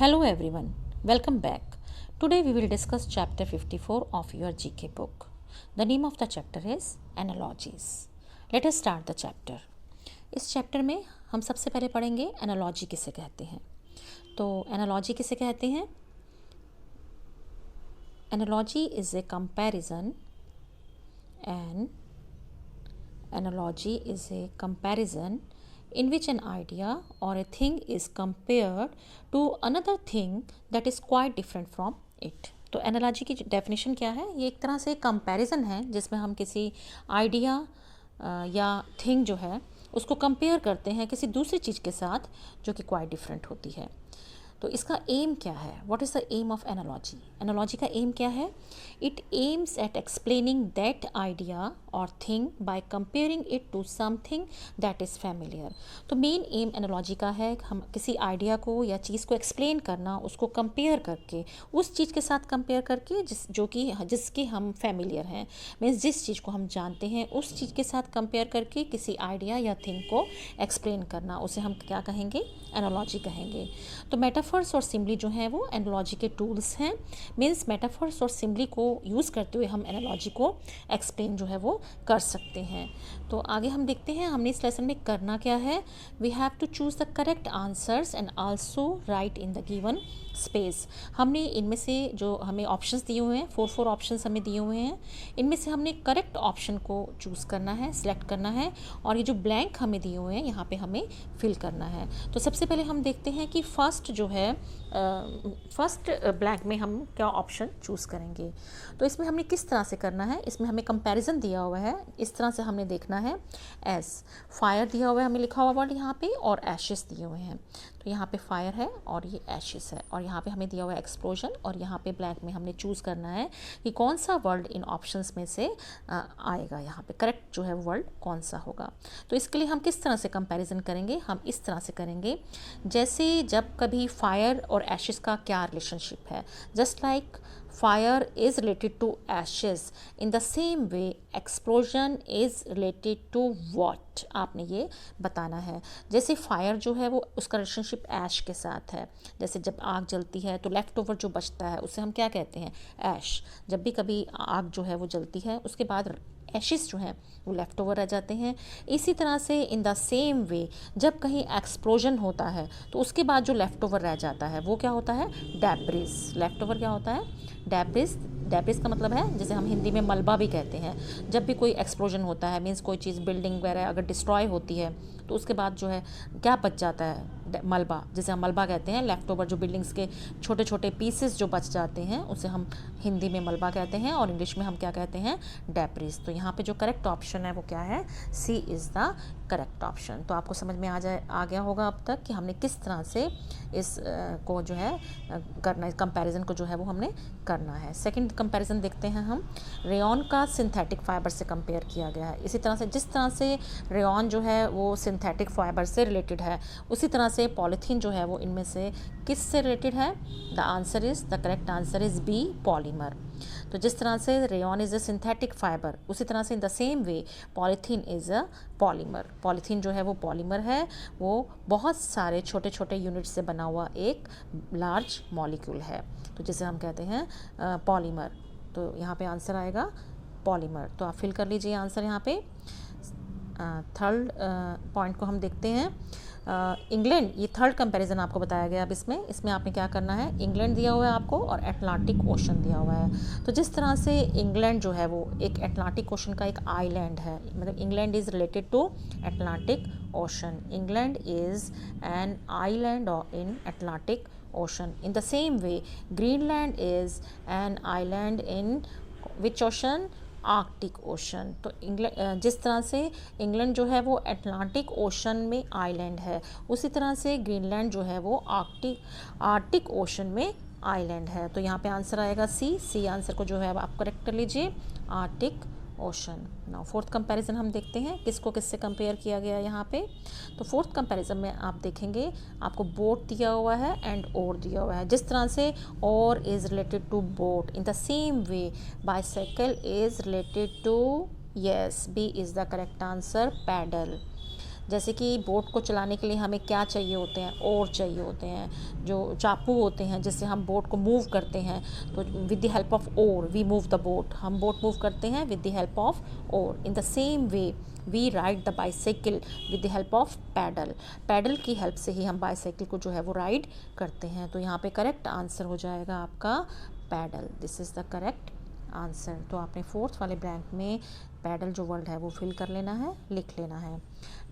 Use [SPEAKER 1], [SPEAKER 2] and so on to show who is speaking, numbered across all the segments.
[SPEAKER 1] Hello everyone, welcome back. Today we will discuss chapter 54 of your GK book. The name of the chapter is Analogies. Let us start the chapter. इस chapter में हम सबसे पहले पढ़ेंगे analogy किसे कहते हैं. तो एनालॉजी किसे कहते हैं? Analogy is a comparison and analogy is a comparison in which an idea or a thing is compared to another thing that is quite different from it. तो एनालॉजी की डेफिनेशन क्या है? ये एक तरह से कंपैरिजन है जिसमें हम किसी आइडिया या थिंग जो है उसको कंपेयर करते हैं किसी दूसरी चीज़ के साथ जो कि क्वाइट डिफरेंट होती है. तो इसका एम क्या है? What is the aim of analogy? Analogy का एम क्या है? It aims at explaining that idea or thing by comparing it to something that is familiar. तो मेन एम एनालॉजी का है हम किसी आइडिया को या चीज़ को एक्सप्लेन करना, उसको कंपेयर करके उस चीज़ के साथ कंपेयर करके जिसके हम फैमिलियर हैं, मीन्स जिस चीज़ को हम जानते हैं उस चीज़ के साथ कंपेयर करके किसी आइडिया या थिंग को एक्सप्लेन करना, उसे हम क्या कहेंगे? एनालॉजी कहेंगे. तो मेटाफर्स और सिम्बली जो हैं वो एनालॉजी के टूल्स हैं. मीन्स मेटाफर्स और सिम्बली को यूज़ करते हुए हम एनालॉजी को एक्सप्लेन जो है वो कर सकते हैं. तो आगे हम देखते हैं हमने इस लेसन में करना क्या है. We have to choose the correct answers and also write in the given space. हमने इनमें से जो हमें ऑप्शंस दिए हुए हैं, फोर ऑप्शंस हमें दिए हुए हैं, इनमें से हमने करेक्ट ऑप्शन को चूज़ करना है, सिलेक्ट करना है और ये जो ब्लैंक हमें दिए हुए हैं यहाँ पे हमें फिल करना है. तो सबसे पहले हम देखते हैं कि फर्स्ट जो है फर्स्ट ब्लैंक में हम क्या ऑप्शन चूज़ करेंगे. तो इसमें हमने किस तरह से करना है? इसमें हमें कंपैरिजन दिया हुआ है, इस तरह से हमने देखना है. एस फायर दिया हुआ है, हमें लिखा हुआ वर्ड यहाँ पे, और एशेस दिए हुए हैं. तो यहाँ पे फायर है और ये एशेस है, और यहाँ पे हमें दिया हुआ है एक्सप्लोजन, और यहाँ पे ब्लैंक में हमने चूज़ करना है कि कौन सा वर्ड इन ऑप्शंस में से आएगा, यहाँ पे करेक्ट जो है वर्ड कौन सा होगा. तो इसके लिए हम किस तरह से कंपैरिजन करेंगे? हम इस तरह से करेंगे जैसे जब कभी फायर और एशेस का क्या रिलेशनशिप है. Just like fire is related to ashes, in the same way explosion is related to what, आपने ये बताना है. जैसे फायर जो है वो उसका रिलेशनशिप ऐश के साथ है. जैसे जब आग जलती है तो लेफ्ट ओवर जो बचता है उसे हम क्या कहते हैं? ऐश. जब भी कभी आग जो है वो जलती है उसके बाद एशेस जो हैं वो लेफ़्ट ओवर रह जाते हैं. इसी तरह से इन द सेम वे जब कहीं एक्सप्लोजन होता है तो उसके बाद जो लेफ़्ट ओवर रह जाता है वो क्या होता है? डेब्रिस. लेफ़्ट ओवर क्या होता है? डेब्रिस. डेब्रिस का मतलब है जैसे हम हिंदी में मलबा भी कहते हैं. जब भी कोई एक्सप्लोजन होता है, मीन्स कोई चीज़ बिल्डिंग वगैरह अगर डिस्ट्रॉय होती है तो उसके बाद जो है क्या बच जाता है? मलबा. जैसे हम मलबा कहते हैं लेफ़्ट ओवर जो बिल्डिंग्स के छोटे छोटे पीसेस जो बच जाते हैं उसे हम हिंदी में मलबा कहते हैं और इंग्लिश में हम क्या कहते हैं? डेब्रिस. तो यहाँ पे जो करेक्ट ऑप्शन है वो क्या है? सी इज़ द करेक्ट ऑप्शन. तो आपको समझ में आ गया होगा अब तक कि हमने किस तरह से इस को जो है करना है, कंपैरिजन को जो है वो हमने करना है. सेकंड कंपैरिजन देखते हैं हम. रेयॉन का सिंथेटिक फाइबर से कंपेयर किया गया है. इसी तरह से जिस तरह से रेयॉन जो है वो सिंथेटिक फाइबर से रिलेटेड है, उसी तरह से पॉलीथीन जो है वो इनमें से किस से रिलेटेड है? The correct answer is B, polymer. तो जिस तरह से rayon is a synthetic fibre, उसी तरह से in the same way polythene is a polymer. Polythene जो है वो पॉलीमर है, वो बहुत सारे छोटे छोटे यूनिट से बना हुआ एक लार्ज मॉलिक्यूल है. तो जिसे हम कहते हैं पॉलीमर. तो यहाँ पे आंसर आएगा पॉलीमर. तो आप फिल कर लीजिए आंसर यहाँ पे. थर्ड पॉइंट को हम देखते हैं. इंग्लैंड, ये थर्ड कंपैरिजन आपको बताया गया. अब इसमें आपने क्या करना है? इंग्लैंड दिया हुआ है आपको और अटलांटिक ओशन दिया हुआ है. तो जिस तरह से इंग्लैंड जो है वो एक अटलांटिक ओशन का एक आइलैंड है, मतलब England is related to Atlantic Ocean. England is an island in Atlantic Ocean. In the same way, Greenland is an island in which ocean? Arctic ocean. तो जिस तरह से इंग्लैंड जो है वो अटलांटिक ओशन में आइलैंड है, उसी तरह से ग्रीनलैंड जो है वो आर्कटिक ओशन में आइलैंड है. तो यहाँ पे आंसर आएगा सी आंसर को जो है आप करेक्ट कर लीजिए, Arctic ocean. Now fourth comparison हम देखते हैं किसको किससे कंपेयर किया गया यहाँ पे. तो फोर्थ कंपैरिजन में आप देखेंगे आपको बोट दिया हुआ है एंड ओर दिया हुआ है. जिस तरह से oar is related to boat, in the same way bicycle is related to, yes, B is the correct answer, pedal. जैसे कि बोट को चलाने के लिए हमें क्या चाहिए होते हैं, ओर चाहिए होते हैं, जो चाकू होते हैं जिससे हम बोट को मूव करते हैं। तो with the help of oar we move the boat, हम बोट मूव करते हैं with the help of oar. In the same way we ride the bicycle with the help of pedal, pedal की help से ही हम bicycle को जो है वो राइड करते हैं। तो यहाँ पे करेक्ट आंसर हो जाएगा आपका pedal. This is the correct answer. तो आपने फोर्थ वाले ब्लैंक में पैडल जो वर्ड है वो फिल कर लेना है, लिख लेना है।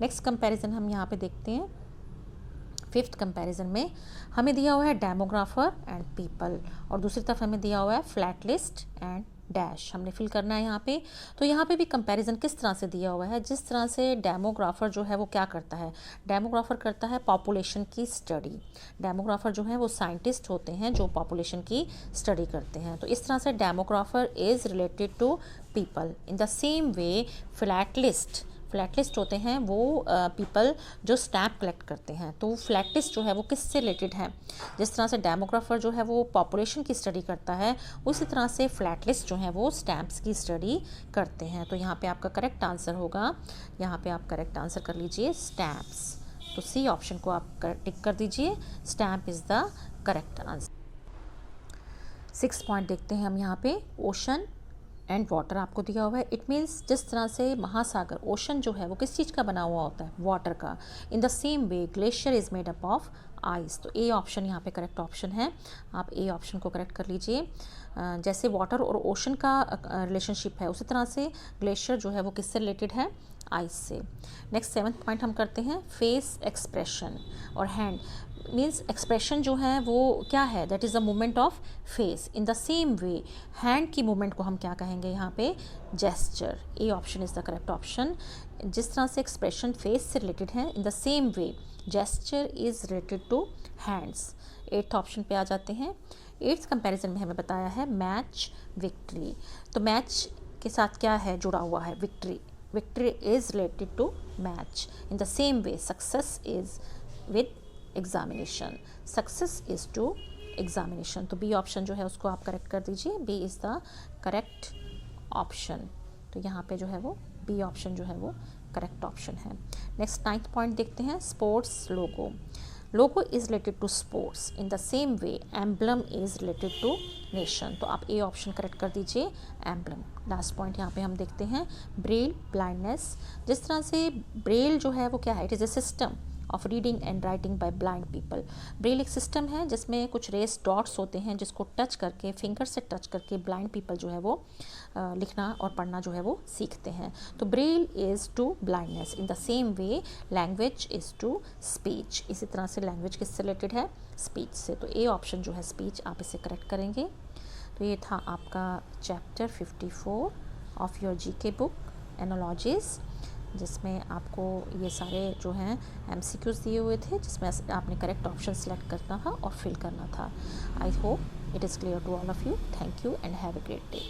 [SPEAKER 1] नेक्स्ट कंपैरिजन हम यहाँ पे देखते हैं। फिफ्थ कंपैरिजन में हमें दिया हुआ है डेमोग्राफर एंड पीपल, और दूसरी तरफ हमें दिया हुआ है फ्लैट लिस्ट एंड डैश, हमने फिल करना है यहाँ पे। तो यहाँ पे भी कंपैरिजन किस तरह से दिया हुआ है, जिस तरह से डेमोग्राफर जो है वो क्या करता है, डेमोग्राफर करता है पॉपुलेशन की स्टडी। डेमोग्राफर जो है वो साइंटिस्ट होते हैं जो पॉपुलेशन की स्टडी करते हैं। तो इस तरह से demographer is related to people. In the same way philatelist होते हैं वो पीपल जो स्टैम्प कलेक्ट करते हैं। तो फ्लैट लिस्ट जो है वो किससे रिलेटेड है, जिस तरह से डेमोग्राफर जो है वो पॉपुलेशन की स्टडी करता है, उसी तरह से फ्लैट लिस्ट जो है वो स्टैम्प्स की स्टडी करते हैं। तो यहाँ पे आपका करेक्ट आंसर होगा, यहाँ पे आप करेक्ट आंसर कर लीजिए स्टैम्प्स। तो सी ऑप्शन को आप टिक कर दीजिए, stamp is the correct answer. 6 point देखते हैं हम यहाँ पे। ओशन एंड वाटर आपको दिया हुआ है। इट मीन्स जिस तरह से महासागर, ओशन जो है वो किस चीज़ का बना हुआ होता है, वाटर का। इन the same way glacier is made up of ice. तो ए ऑप्शन यहाँ पे करेक्ट ऑप्शन है, आप ए ऑप्शन को करेक्ट कर लीजिए। जैसे वाटर और ओशन का रिलेशनशिप है, उसी तरह से ग्लेशियर जो है वो किससे रिलेटेड है, आइस से। नेक्स्ट 7th पॉइंट हम करते हैं, फेस एक्सप्रेशन और हैंड। मीन्स एक्सप्रेशन जो है वो क्या है, that is the movement of face. In the same way hand की मूवमेंट को हम क्या कहेंगे यहाँ पे, gesture. A option is the correct option. जिस तरह से एक्सप्रेशन फेस से रिलेटेड है, in the same way gesture is related to hands. 8th option पे आ जाते हैं। 8th कंपैरिजन में हमें बताया है मैच विक्ट्री। तो मैच के साथ क्या है जुड़ा हुआ है, victory. Victory is related to match. In the same way success is with examination, success is to examination. तो बी ऑप्शन जो है उसको आप करेक्ट कर दीजिए, B is the correct option. तो यहाँ पे जो है वो बी ऑप्शन जो है वो करेक्ट ऑप्शन है। नेक्स्ट 9th पॉइंट देखते हैं, sports logo. Logo is related to sports. In the same way emblem is related to nation. तो आप ए ऑप्शन करेक्ट कर दीजिए, एम्बलम। लास्ट पॉइंट यहाँ पे हम देखते हैं, ब्रेल ब्लाइंडनेस। जिस तरह से ब्रेल जो है वो क्या है, it is a system of reading and writing by blind people. Braille एक सिस्टम है जिसमें कुछ रेस डॉट्स होते हैं जिसको टच करके, फिंगर से टच करके ब्लाइंड पीपल जो है वो लिखना और पढ़ना जो है वो सीखते हैं। तो Braille is to blindness. In the same way language is to speech. इसी तरह से लैंग्वेज किससे रिलेटेड है, स्पीच से। तो ए ऑप्शन जो है स्पीच, आप इसे करेक्ट करेंगे। तो ये था आपका chapter 54 of your GK book analogies, जिसमें आपको ये सारे जो हैं MCQs दिए हुए थे, जिसमें आपने करेक्ट ऑप्शन सेलेक्ट करना था और फिल करना था। I hope it is clear to all of you. Thank you and have a great day.